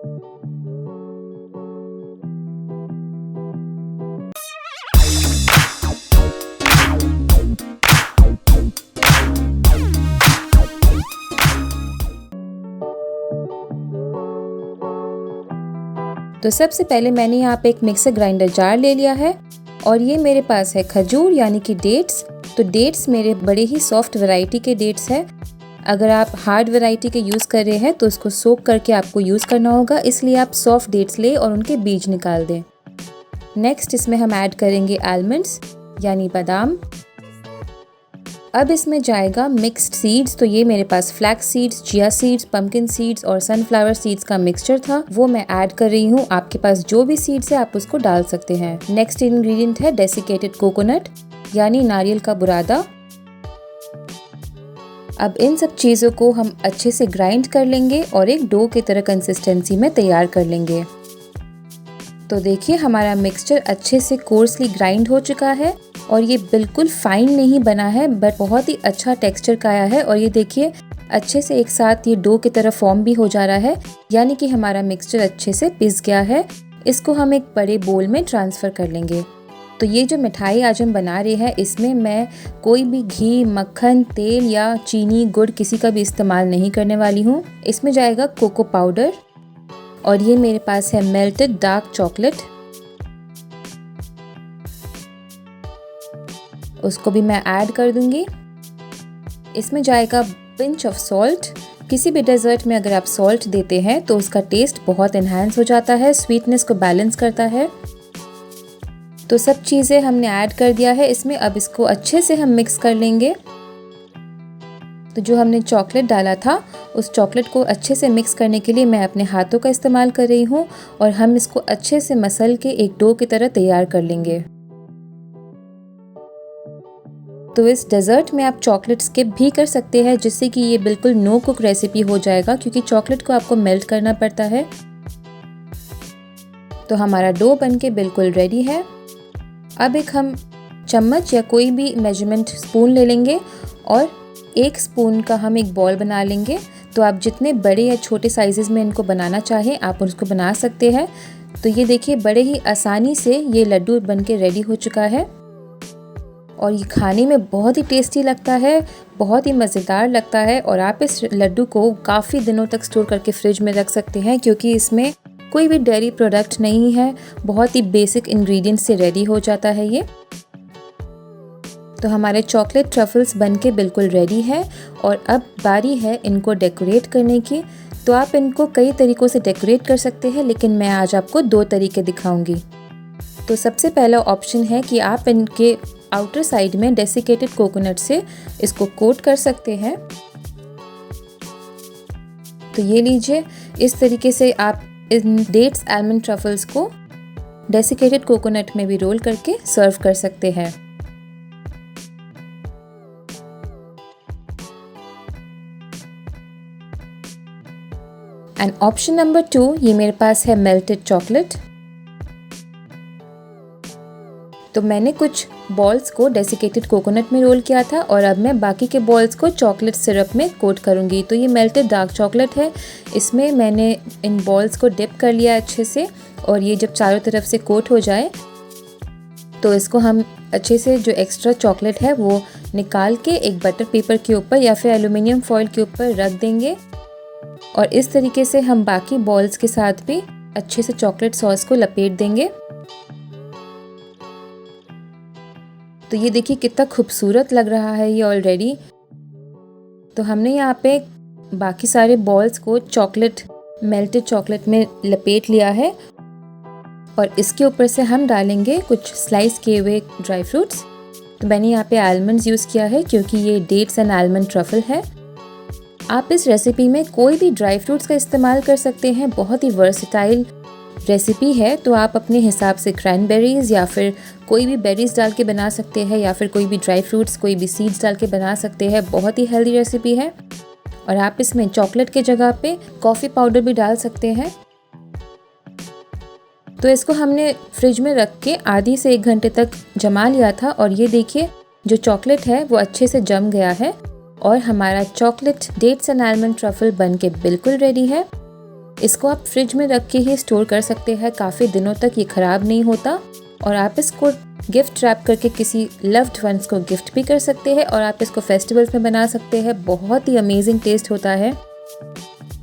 तो सबसे पहले मैंने यहाँ पे एक मिक्सर ग्राइंडर जार ले लिया है और ये मेरे पास है खजूर यानी कि डेट्स। तो डेट्स मेरे बड़े ही सॉफ्ट वैरायटी के डेट्स हैं। अगर आप हार्ड वैरायटी के यूज़ कर रहे हैं तो उसको सोक करके आपको यूज़ करना होगा, इसलिए आप सॉफ्ट डेट्स लें और उनके बीज निकाल दें। नेक्स्ट इसमें हम ऐड करेंगे आलमंड्स यानी बादाम। अब इसमें जाएगा मिक्स्ड सीड्स। तो ये मेरे पास flax seeds, chia seeds, pumpkin seeds और सनफ्लावर सीड्स का मिक्सचर था, वो मैं ऐड कर रही हूँ। आपके पास जो भी सीड्स है आप उसको डाल सकते हैं। नेक्स्ट इंग्रेडिएंट है डेसिकेटेड कोकोनट यानी नारियल का बुरादा। अब इन सब चीज़ों को हम अच्छे से ग्राइंड कर लेंगे और एक डो की तरह कंसिस्टेंसी में तैयार कर लेंगे। तो देखिए हमारा मिक्सचर अच्छे से कोर्सली ग्राइंड हो चुका है और ये बिल्कुल फाइन नहीं बना है बट बहुत ही अच्छा टेक्सचर का आया है। और ये देखिए अच्छे से एक साथ ये डो की तरह फॉर्म भी हो जा रहा है, यानी कि हमारा मिक्सचर अच्छे से पिस गया है। इसको हम एक बड़े बोल में ट्रांसफ़र कर लेंगे। तो ये जो मिठाई आज हम बना रहे हैं इसमें मैं कोई भी घी, मक्खन, तेल या चीनी, गुड़ किसी का भी इस्तेमाल नहीं करने वाली हूँ। इसमें जाएगा कोको पाउडर और ये मेरे पास है मेल्टेड डार्क चॉकलेट, उसको भी मैं ऐड कर दूंगी। इसमें जाएगा पिंच ऑफ सॉल्ट। किसी भी डेजर्ट में अगर आप सॉल्ट देते हैं तो उसका टेस्ट बहुत इन्हांस हो जाता है, स्वीटनेस को बैलेंस करता है। तो सब चीज़ें हमने ऐड कर दिया है इसमें। अब इसको अच्छे से हम मिक्स कर लेंगे। तो जो हमने चॉकलेट डाला था उस चॉकलेट को अच्छे से मिक्स करने के लिए मैं अपने हाथों का इस्तेमाल कर रही हूँ और हम इसको अच्छे से मसल के एक डो की तरह तैयार कर लेंगे। तो इस डेज़र्ट में आप चॉकलेट स्किप भी कर सकते हैं, जिससे कि ये बिल्कुल नो कुक रेसिपी हो जाएगा, क्योंकि चॉकलेट को आपको मेल्ट करना पड़ता है। तो हमारा डो बनके बिल्कुल रेडी है। अब एक हम चम्मच या कोई भी मेजरमेंट स्पून ले लेंगे और एक स्पून का हम एक बॉल बना लेंगे। तो आप जितने बड़े या छोटे साइजेस में इनको बनाना चाहें आप उसको बना सकते हैं। तो ये देखिए बड़े ही आसानी से ये लड्डू बनके रेडी हो चुका है और ये खाने में बहुत ही टेस्टी लगता है, बहुत ही मज़ेदार लगता है। और आप इस लड्डू को काफ़ी दिनों तक स्टोर करके फ्रिज में रख सकते हैं, क्योंकि इसमें कोई भी डेयरी प्रोडक्ट नहीं है, बहुत ही बेसिक इंग्रेडिएंट्स से रेडी हो जाता है ये। तो हमारे चॉकलेट ट्रफल्स बनके बिल्कुल रेडी है और अब बारी है इनको डेकोरेट करने की। तो आप इनको कई तरीक़ों से डेकोरेट कर सकते हैं, लेकिन मैं आज आपको 2 तरीके दिखाऊंगी। तो सबसे पहला ऑप्शन है कि आप इनके आउटर साइड में डेसिकेटेड कोकोनट से इसको कोट कर सकते हैं। तो ये लीजिए, इस तरीके से आप इन डेट्स आलमंड ट्रफल्स को डेसिकेटेड कोकोनट में भी रोल करके सर्व कर सकते हैं। एंड ऑप्शन नंबर 2, ये मेरे पास है मेल्टेड चॉकलेट। तो मैंने कुछ बॉल्स को डेसिकेटेड कोकोनट में रोल किया था और अब मैं बाकी के बॉल्स को चॉकलेट सिरप में कोट करूँगी। तो ये मेल्टेड डार्क चॉकलेट है, इसमें मैंने इन बॉल्स को डिप कर लिया अच्छे से और ये जब चारों तरफ से कोट हो जाए तो इसको हम अच्छे से जो एक्स्ट्रा चॉकलेट है वो निकाल के एक बटर पेपर के ऊपर या फिर एल्युमिनियम फॉइल के ऊपर रख देंगे और इस तरीके से हम बाकी बॉल्स के साथ भी अच्छे से चॉकलेट सॉस को लपेट देंगे। तो ये देखिए कितना खूबसूरत लग रहा है ये ऑलरेडी। तो हमने यहाँ पे बाकी सारे बॉल्स को मेल्टेड चॉकलेट में लपेट लिया है और इसके ऊपर से हम डालेंगे कुछ स्लाइस किए हुए ड्राई फ्रूट्स। तो मैंने यहाँ पे आलमंड्स यूज़ किया है क्योंकि ये डेट्स एंड आलमंड ट्रफल है। आप इस रेसिपी में कोई भी ड्राई फ्रूट्स का इस्तेमाल कर सकते हैं, बहुत ही वर्सेटाइल रेसिपी है। तो आप अपने हिसाब से क्रैनबेरीज या फिर कोई भी बेरीज डाल के बना सकते हैं या फिर कोई भी ड्राई फ्रूट्स, कोई भी सीड्स डाल के बना सकते हैं। बहुत ही हेल्दी रेसिपी है और आप इसमें चॉकलेट के जगह पे कॉफ़ी पाउडर भी डाल सकते हैं। तो इसको हमने फ्रिज में रख के आधी से 1 घंटे तक जमा लिया था और ये देखिए जो चॉकलेट है वो अच्छे से जम गया है और हमारा chocolate dates and almond truffle बन के बिल्कुल रेडी है। इसको आप फ्रिज में रख के ही स्टोर कर सकते हैं, काफ़ी दिनों तक ये ख़राब नहीं होता। और आप इसको गिफ्ट रैप करके किसी लव्ड वंस को गिफ्ट भी कर सकते हैं और आप इसको फेस्टिवल्स में बना सकते हैं। बहुत ही अमेजिंग टेस्ट होता है।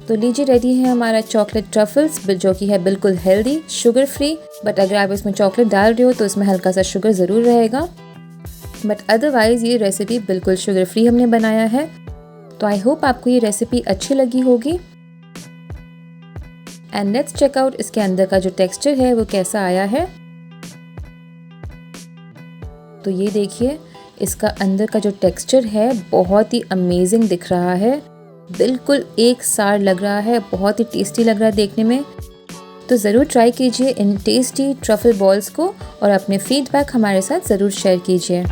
तो लीजिए, रेडी है हमारा चॉकलेट ट्रफल्स, जो कि है बिल्कुल हेल्दी, शुगर फ्री। बट अगर आप इसमें चॉकलेट डाल रहे हो तो इसमें हल्का सा शुगर ज़रूर रहेगा, बट अदरवाइज़ ये रेसिपी बिल्कुल शुगर फ्री हमने बनाया है। तो आई होप आपको ये रेसिपी अच्छी लगी होगी। एंड लेट्स चेक आउट इसके अंदर का जो टेक्सचर है वो कैसा आया है। तो ये देखिए, इसका अंदर का जो टेक्सचर है बहुत ही अमेजिंग दिख रहा है, बिल्कुल एक सार लग रहा है, बहुत ही टेस्टी लग रहा है देखने में। तो ज़रूर ट्राई कीजिए इन टेस्टी ट्रफल बॉल्स को और अपने फीडबैक हमारे साथ ज़रूर शेयर कीजिए।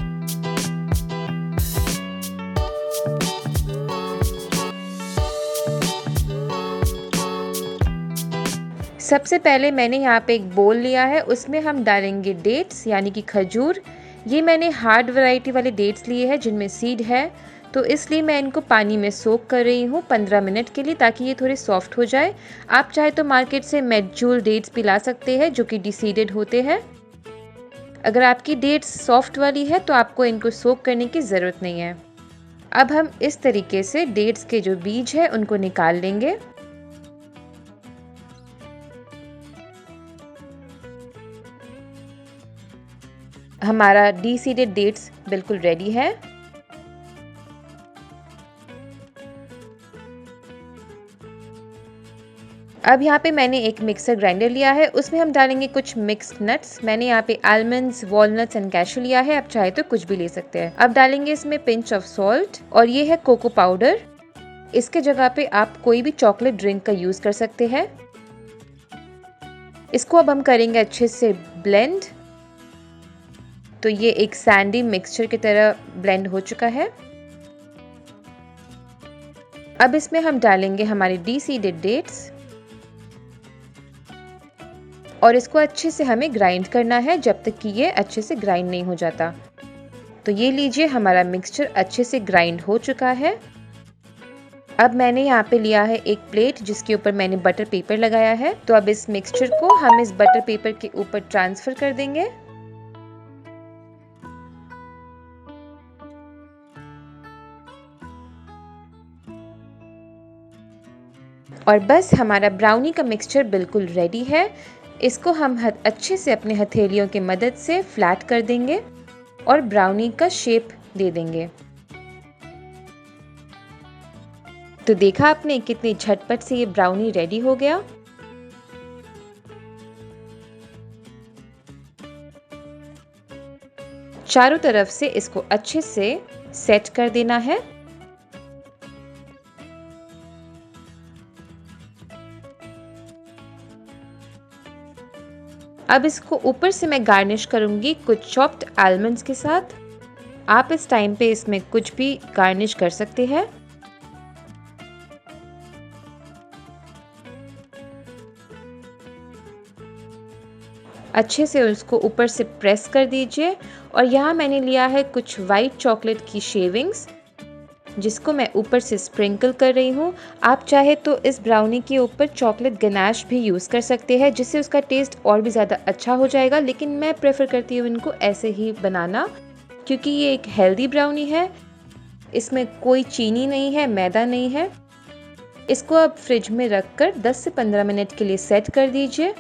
सबसे पहले मैंने यहाँ पे एक बोल लिया है, उसमें हम डालेंगे डेट्स यानी कि खजूर। ये मैंने हार्ड वैरायटी वाले डेट्स लिए हैं जिनमें सीड है, तो इसलिए मैं इनको पानी में सोक कर रही हूँ 15 मिनट के लिए, ताकि ये थोड़े सॉफ्ट हो जाए। आप चाहे तो मार्केट से मेडजूल डेट्स भी ला सकते हैं जो कि डिसीडेड होते हैं। अगर आपकी डेट्स सॉफ्ट वाली है तो आपको इनको सोक करने की ज़रूरत नहीं है। अब हम इस तरीके से डेट्स के जो बीज है उनको निकाल लेंगे। हमारा डीसीडेड डेट्स बिल्कुल रेडी है। अब यहाँ पे मैंने एक मिक्सर ग्राइंडर लिया है, उसमें हम डालेंगे कुछ मिक्स्ड नट्स। मैंने यहाँ पे आलमंड्स, वॉलनट्स एंड कैशू लिया है, आप चाहे तो कुछ भी ले सकते हैं। अब डालेंगे इसमें पिंच ऑफ सॉल्ट और ये है कोको पाउडर। इसके जगह पे आप कोई भी चॉकलेट ड्रिंक का यूज कर सकते हैं। इसको अब हम करेंगे अच्छे से ब्लेंड। तो ये एक सैंडी मिक्सचर की तरह ब्लेंड हो चुका है। अब इसमें हम डालेंगे हमारे डीसीडेड डेट्स और इसको अच्छे से हमें ग्राइंड करना है जब तक कि ये अच्छे से ग्राइंड नहीं हो जाता। तो ये लीजिए, हमारा मिक्सचर अच्छे से ग्राइंड हो चुका है। अब मैंने यहाँ पे लिया है एक प्लेट जिसके ऊपर मैंने बटर पेपर लगाया है। तो अब इस मिक्सचर को हम इस बटर पेपर के ऊपर ट्रांसफर कर देंगे। और बस हमारा ब्राउनी का मिक्सचर बिल्कुल रेडी है। इसको हम अच्छे से अपने हथेलियों की मदद से फ्लैट कर देंगे और ब्राउनी का शेप दे देंगे। तो देखा आपने कितनी झटपट से ये ब्राउनी रेडी हो गया। चारों तरफ से इसको अच्छे से सेट कर देना है। अब इसको ऊपर से मैं गार्निश करूंगी कुछ चॉप्ड आलमंड्स के साथ। आप इस टाइम पे इसमें कुछ भी गार्निश कर सकते हैं। अच्छे से उसको ऊपर से प्रेस कर दीजिए। और यहाँ मैंने लिया है कुछ वाइट चॉकलेट की शेविंग्स जिसको मैं ऊपर से स्प्रिंकल कर रही हूँ। आप चाहे तो इस ब्राउनी के ऊपर चॉकलेट गनाश भी यूज़ कर सकते हैं जिससे उसका टेस्ट और भी ज़्यादा अच्छा हो जाएगा, लेकिन मैं प्रेफर करती हूँ इनको ऐसे ही बनाना क्योंकि ये एक हेल्दी ब्राउनी है। इसमें कोई चीनी नहीं है, मैदा नहीं है। इसको अब फ्रिज में रखकर 10 से 15 मिनट के लिए सेट कर दीजिए।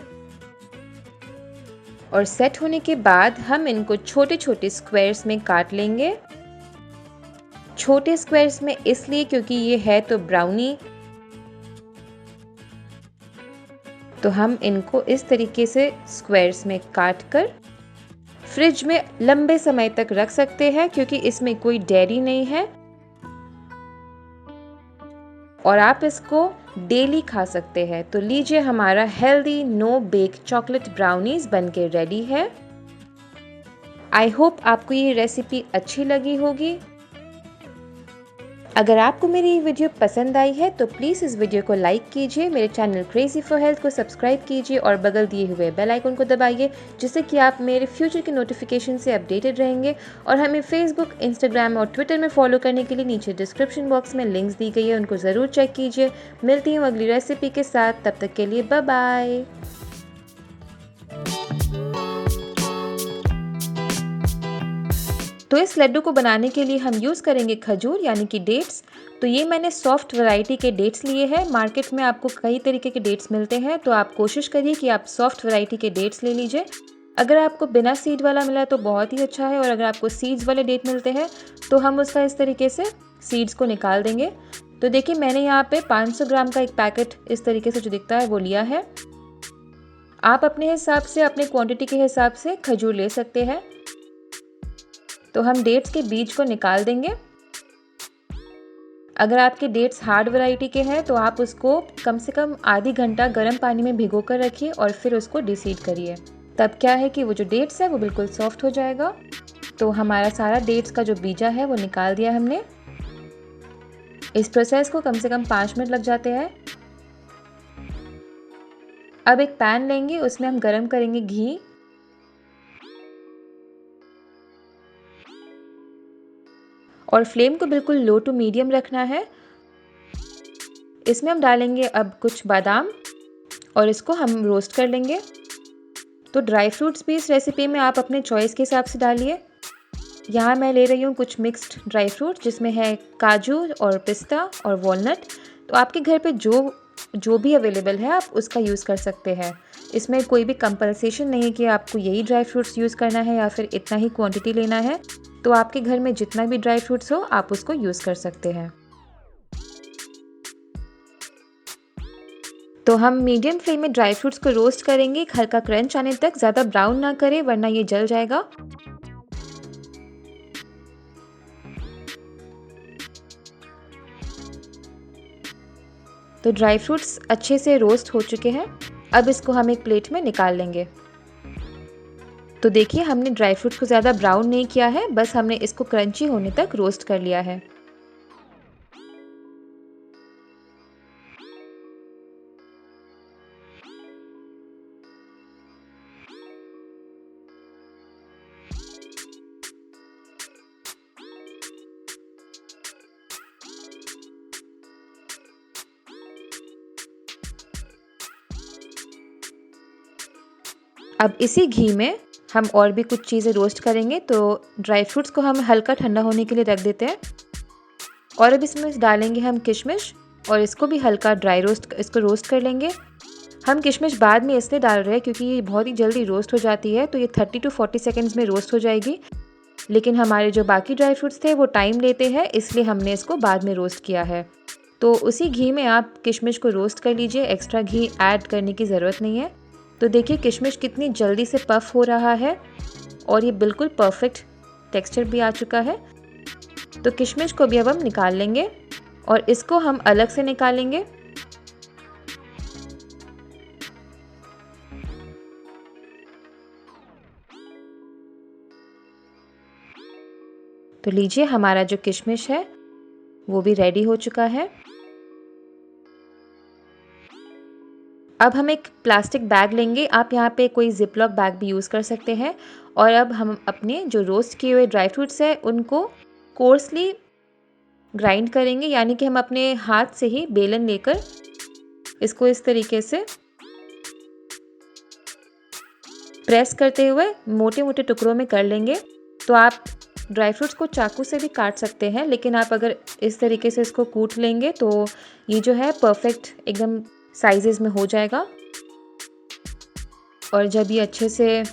और सेट होने के बाद हम इनको छोटे छोटे स्क्वायर्स में काट लेंगे। छोटे स्क्वायर्स में इसलिए क्योंकि ये है तो ब्राउनी, तो हम इनको इस तरीके से स्क्वायर्स में काट कर फ्रिज में लंबे समय तक रख सकते हैं क्योंकि इसमें कोई डेयरी नहीं है और आप इसको डेली खा सकते हैं। तो लीजिए, हमारा healthy no bake chocolate brownies बनके रेडी है। आई होप आपको ये रेसिपी अच्छी लगी होगी। अगर आपको मेरी ये वीडियो पसंद आई है तो प्लीज़ इस वीडियो को लाइक कीजिए, मेरे चैनल क्रेजी फॉर हेल्थ को सब्सक्राइब कीजिए और बगल दिए हुए बेल आइकन को दबाइए, जिससे कि आप मेरे फ्यूचर के नोटिफिकेशन से अपडेटेड रहेंगे। और हमें फेसबुक, इंस्टाग्राम और ट्विटर में फॉलो करने के लिए नीचे डिस्क्रिप्शन बॉक्स में लिंक्स दी गई है, उनको ज़रूर चेक कीजिए। मिलती हूँ अगली रेसिपी के साथ, तब तक के लिए बाय बाय। तो इस लड्डू को बनाने के लिए हम यूज़ करेंगे खजूर यानी कि डेट्स। तो ये मैंने सॉफ्ट वैरायटी के डेट्स लिए हैं। मार्केट में आपको कई तरीके के डेट्स मिलते हैं, तो आप कोशिश करिए कि आप सॉफ्ट वैरायटी के डेट्स ले लीजिए। अगर आपको बिना सीड वाला मिला तो बहुत ही अच्छा है, और अगर आपको सीड्स वाले डेट मिलते हैं तो हम उसका इस तरीके से सीड्स को निकाल देंगे। तो देखिए मैंने यहाँ पे 500 ग्राम का एक पैकेट इस तरीके से जो दिखता है वो लिया है। आप अपने हिसाब से, अपने क्वांटिटी के हिसाब से खजूर ले सकते हैं। तो हम डेट्स के बीज को निकाल देंगे। अगर आपके डेट्स हार्ड वैरायटी के हैं तो आप उसको कम से कम आधी घंटा गर्म पानी में भिगो कर रखिए और फिर उसको डिसीड करिए। तब क्या है कि वो जो डेट्स है वो बिल्कुल सॉफ्ट हो जाएगा। तो हमारा सारा डेट्स का जो बीजा है वो निकाल दिया हमने। इस प्रोसेस को कम से कम 5 मिनट लग जाते हैं। अब एक पैन लेंगे, उसमें हम गरम करेंगे घी। और फ्लेम को बिल्कुल लो टू मीडियम रखना है। इसमें हम डालेंगे अब कुछ बादाम और इसको हम रोस्ट कर लेंगे। तो ड्राई फ्रूट्स भी इस रेसिपी में आप अपने चॉइस के हिसाब से डालिए। यहाँ मैं ले रही हूँ कुछ मिक्स्ड ड्राई फ्रूट, जिसमें है काजू और पिस्ता और वॉलनट। तो आपके घर पे जो भी अवेलेबल है आप उसका यूज़ कर सकते हैं। इसमें कोई भी कंपल्सेशन नहीं है कि आपको यही ड्राई फ्रूट्स यूज़ करना है या फिर इतना ही क्वांटिटी लेना है। तो आपके घर में जितना भी ड्राई फ्रूट्स हो आप उसको यूज़ कर सकते हैं। तो हम मीडियम फ्लेम में ड्राई फ्रूट्स को रोस्ट करेंगे, एक हल्का क्रंच आने तक। ज़्यादा ब्राउन ना करें वरना ये जल जाएगा। तो ड्राई फ्रूट्स अच्छे से रोस्ट हो चुके हैं। अब इसको हम एक प्लेट में निकाल लेंगे। तो देखिए हमने ड्राई फ्रूट्स को ज़्यादा ब्राउन नहीं किया है, बस हमने इसको क्रंची होने तक रोस्ट कर लिया है। अब इसी घी में हम और भी कुछ चीज़ें रोस्ट करेंगे। तो ड्राई फ्रूट्स को हम हल्का ठंडा होने के लिए रख देते हैं। और अब इसमें डालेंगे हम किशमिश और इसको भी हल्का इसको रोस्ट कर लेंगे। हम किशमिश बाद में इसलिए डाल रहे हैं क्योंकि ये बहुत ही जल्दी रोस्ट हो जाती है, तो ये 30 to 40 सेकेंड्स में रोस्ट हो जाएगी। लेकिन हमारे जो बाकी ड्राई फ्रूट्स थे वो टाइम लेते हैं, इसलिए हमने इसको बाद में रोस्ट किया है। तो उसी घी में आप किशमिश को रोस्ट कर लीजिए, एक्स्ट्रा घी ऐड करने की ज़रूरत नहीं है। तो देखिए किशमिश कितनी जल्दी से पफ हो रहा है और ये बिल्कुल परफेक्ट टेक्सचर भी आ चुका है। तो किशमिश को भी अब हम निकाल लेंगे और इसको हम अलग से निकालेंगे। तो लीजिए हमारा जो किशमिश है वो भी रेडी हो चुका है। अब हम एक प्लास्टिक बैग लेंगे, आप यहाँ पे कोई जिपलॉक बैग भी यूज़ कर सकते हैं। और अब हम अपने जो रोस्ट किए हुए ड्राई फ्रूट्स हैं उनको कोर्सली ग्राइंड करेंगे, यानी कि हम अपने हाथ से ही बेलन लेकर इसको इस तरीके से प्रेस करते हुए मोटे मोटे टुकड़ों में कर लेंगे। तो आप ड्राई फ्रूट्स को चाकू से भी काट सकते हैं, लेकिन आप अगर इस तरीके से इसको कूट लेंगे तो ये जो है परफेक्ट एकदम साइजेस में हो जाएगा। और जब ये अच्छे से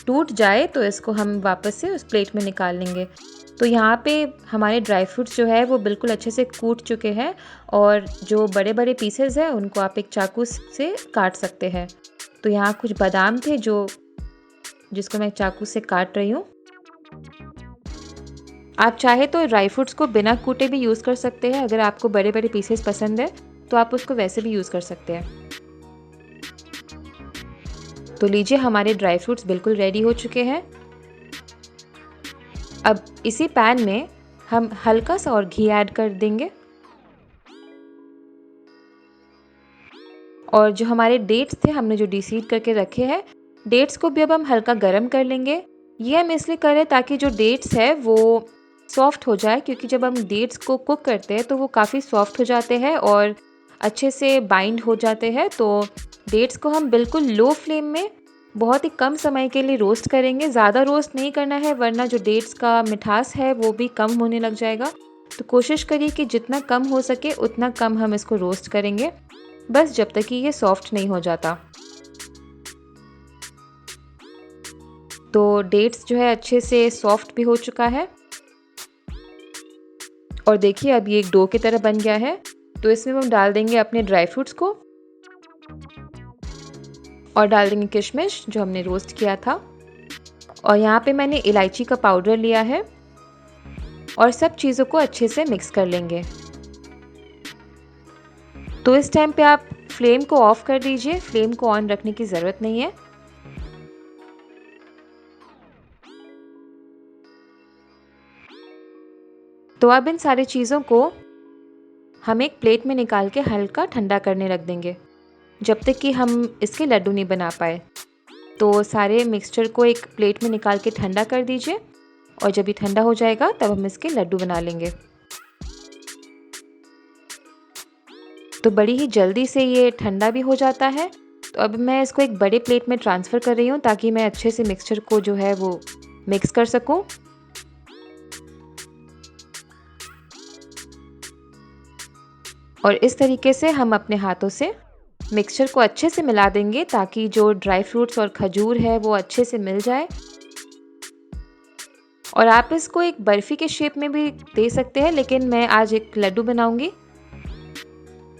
टूट जाए तो इसको हम वापस से उस प्लेट में निकाल लेंगे। तो यहाँ पे हमारे ड्राई फ्रूट्स जो है वो बिल्कुल अच्छे से कूट चुके हैं, और जो बड़े बड़े पीसेस हैं उनको आप एक चाकू से काट सकते हैं। तो यहाँ कुछ बादाम थे जिसको मैं चाकू से काट रही हूँ। आप चाहे तो ड्राई फ्रूट्स को बिना कूटे भी यूज़ कर सकते हैं। अगर आपको बड़े बड़े पीसेस पसंद है तो आप उसको वैसे भी यूज़ कर सकते हैं। तो लीजिए हमारे ड्राई फ्रूट्स बिल्कुल रेडी हो चुके हैं। अब इसी पैन में हम हल्का सा और घी ऐड कर देंगे और जो हमारे डेट्स थे हमने जो डीसीड करके रखे हैं, डेट्स को भी अब हम हल्का गरम कर लेंगे। ये हम इसलिए कर रहे हैं ताकि जो डेट्स है वो सॉफ्ट हो जाए, क्योंकि जब हम डेट्स को कुक करते हैं तो वो काफ़ी सॉफ्ट हो जाते हैं और अच्छे से बाइंड हो जाते हैं। तो डेट्स को हम बिल्कुल लो फ्लेम में बहुत ही कम समय के लिए रोस्ट करेंगे। ज़्यादा रोस्ट नहीं करना है वरना जो डेट्स का मिठास है वो भी कम होने लग जाएगा। तो कोशिश करिए कि जितना कम हो सके उतना कम हम इसको रोस्ट करेंगे, बस जब तक कि ये सॉफ्ट नहीं हो जाता। तो डेट्स जो है अच्छे से सॉफ्ट भी हो चुका है और देखिए अब ये एक डो की तरह बन गया है। तो इसमें हम डाल देंगे अपने ड्राई फ्रूट्स को और डाल देंगे किशमिश जो हमने रोस्ट किया था, और यहाँ पे मैंने इलायची का पाउडर लिया है और सब चीज़ों को अच्छे से मिक्स कर लेंगे। तो इस टाइम पे आप फ्लेम को ऑफ कर दीजिए, फ्लेम को ऑन रखने की ज़रूरत नहीं है। तो अब इन सारी चीज़ों को हम एक प्लेट में निकाल के हल्का ठंडा करने रख देंगे जब तक कि हम इसके लड्डू नहीं बना पाए। तो सारे मिक्सचर को एक प्लेट में निकाल के ठंडा कर दीजिए और जब ये ठंडा हो जाएगा तब हम इसके लड्डू बना लेंगे। तो बड़ी ही जल्दी से ये ठंडा भी हो जाता है। तो अब मैं इसको एक बड़े प्लेट में ट्रांसफ़र कर रही हूँ ताकि मैं अच्छे से मिक्सचर को जो है वो मिक्स कर सकूँ। और इस तरीके से हम अपने हाथों से मिक्सचर को अच्छे से मिला देंगे ताकि जो ड्राई फ्रूट्स और खजूर है वो अच्छे से मिल जाए। और आप इसको एक बर्फ़ी के शेप में भी दे सकते हैं, लेकिन मैं आज एक लड्डू बनाऊंगी।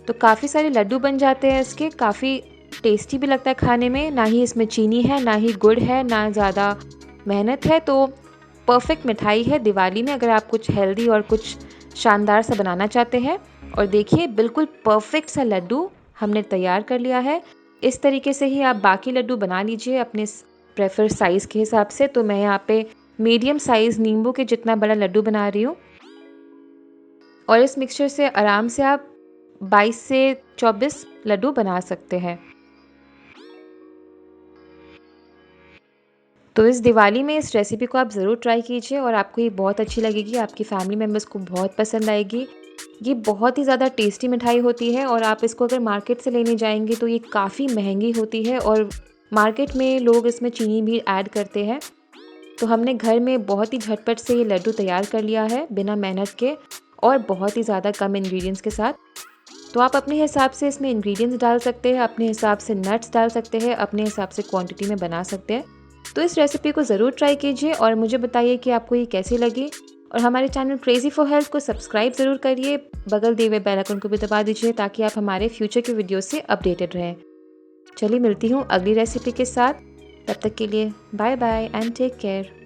तो काफ़ी सारे लड्डू बन जाते हैं इसके, काफ़ी टेस्टी भी लगता है खाने में। ना ही इसमें चीनी है, ना ही गुड़ है, ना ज़्यादा मेहनत है। तो परफेक्ट मिठाई है दिवाली में अगर आप कुछ हेल्दी और कुछ शानदार सा बनाना चाहते हैं। और देखिए बिल्कुल परफेक्ट सा लड्डू हमने तैयार कर लिया है। इस तरीके से ही आप बाकी लड्डू बना लीजिए अपने प्रेफर साइज़ के हिसाब से। तो मैं यहाँ पे मीडियम साइज़ नींबू के जितना बड़ा लड्डू बना रही हूँ और इस मिक्सचर से आराम से आप 22 से 24 लड्डू बना सकते हैं। तो इस दिवाली में इस रेसिपी को आप ज़रूर ट्राई कीजिए और आपको ये बहुत अच्छी लगेगी, आपकी फैमिली मेम्बर्स को बहुत पसंद आएगी। ये बहुत ही ज़्यादा टेस्टी मिठाई होती है और आप इसको अगर मार्केट से लेने जाएंगे तो ये काफ़ी महंगी होती है और मार्केट में लोग इसमें चीनी भी ऐड करते हैं। तो हमने घर में बहुत ही झटपट से ये लड्डू तैयार कर लिया है बिना मेहनत के और बहुत ही ज़्यादा कम इंग्रेडिएंट्स के साथ। तो आप अपने हिसाब से इसमें इंग्रेडिएंट्स डाल सकते हैं, अपने हिसाब से नट्स डाल सकते हैं, अपने हिसाब से क्वांटिटी में बना सकते हैं। तो इस रेसिपी को ज़रूर ट्राई कीजिए और मुझे बताइए कि आपको ये कैसी लगी। और हमारे चैनल क्रेज़ी फॉर हेल्थ को सब्सक्राइब ज़रूर करिए, बगल दिए हुए बेल आइकन को भी दबा दीजिए ताकि आप हमारे फ्यूचर के वीडियो से अपडेटेड रहें। चलिए मिलती हूँ अगली रेसिपी के साथ, तब तक के लिए bye bye and take care.